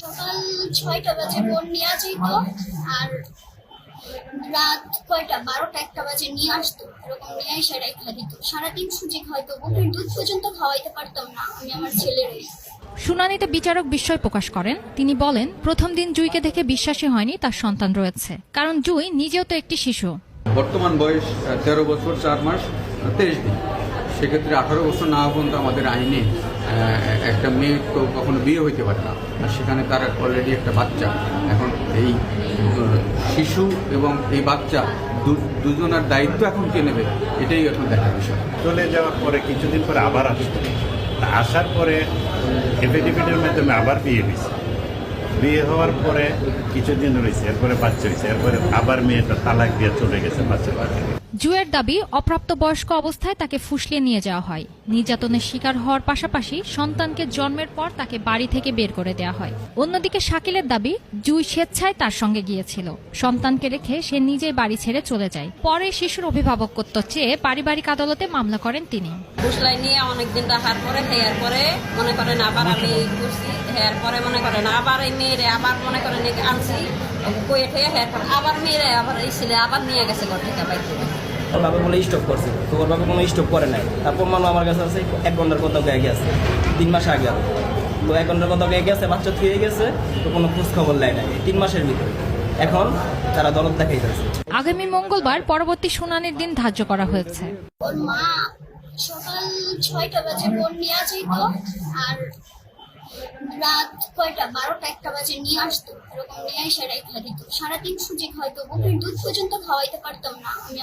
সকাল ৬টা বাজে বোন নিয়ে যেত, আর রাত কয়টা ১২টা ১টা বাজে নিয়ে আসতো। এরকম নিয়ে এসে রেখা দিত। সারাদিন সুজি খাওয়াইতো, বুকের দুধ পর্যন্ত খাওয়াইতে পারতাম না আমি আমার ছেলেরে। শুনানিতে বিচারক বিস্ময় প্রকাশ করেন। তিনি বলেন, প্রথম দিন জুইকে দেখে বিশ্বাসই হয়নি তার সন্তান রয়েছে, কারণ জুই নিজেও তো একটি শিশু। বর্তমান বয়স ১৩ বছর ৪ মাস ২৩ দিন। সেক্ষেত্রে ১৮ বছর না পর্যন্ত আমাদের আইনে একটা মেয়ে তো কখনো বিয়ে হইতে পারে না, আর সেখানে তার অলরেডি একটা বাচ্চা। এখন এই শিশু এবং এই বাচ্চা দুজনের দায়িত্ব এখন কে নেবে, এটাই এখন দেখার বিষয়। চলে যাওয়ার পরে কিছুদিন পরে আবার আসতো, আসার পরে এফিডেভিটের মাধ্যমে আবার বিয়ে হয়েছে। বিয়ে হওয়ার পরে কিছুদিন রয়েছে, এরপরে বাচ্চা হয়েছে, এরপরে আবার মেয়েটা তালাক দিয়ে চলে গেছে বাচ্চা। জুয়ের দাবি, অপ্রাপ্তবয়স্ক অবস্থায় তাকে ফুসলিয়ে নিয়ে যাওয়া হয়। নির্যাতনের শিকার হওয়ার পাশাপাশি সন্তানকে জন্মের পর তাকে বাড়ি থেকে বের করে দেওয়া হয়। অন্যদিকে শাকিলের দাবি, জুই স্বেচ্ছায় তার সঙ্গে গিয়েছিল। সন্তানকে রেখে সে নিজেই বাড়ি ছেড়ে চলে যায়। পরে শিশুর অভিভাবকত্ব চেয়ে পারিবারিক আদালতে মামলা করেন তিনি। ফুসলাই নিয়ে অনেকদিন রাখার পরে হেয়ার পরে মনে করেন আবার আমি করছি, হেয়ার পরে মনে করেন আবার এই মেয়েরে আবার মনে করেন আনছি কয়ে ঠেয়ে হেয়ার পরে আবার মেয়েরে আবার এই ছেলে আবার নিয়ে গেছে ঘর থেকে বাইরে। ওর বাবা বলে স্টপ করছে, তো ওর বাবা কোনো স্টপ করে নাই। তারপর মানে আমার কাছে আছে 1 ঘন্টার কথা গিয়ে গেছে, 3 মাস আগে। তো 1 ঘন্টার কথা গিয়ে গেছে, বাচ্চা থুয়ে গেছে, তো কোনো খোঁজ খবর নেয় নাই 3 মাসের ভিতরে। এখন তারা দরদ দেখাইতেছে। আগামী মঙ্গলবার পরবর্তী শুনানির দিন ধার্য করা হয়েছে। ওর মা সকাল ৬টা বাজে বোন নিয়ে যেত, আর রাত কয়টা ১২টা ১টা বাজে নিয়ে আসতো। এরকম নিয়ে এসে রেখা দিত। সারাদিন সুজি খাওয়াইতো, বুকের দুধ পর্যন্ত খাওয়াইতে পারতাম না আমি।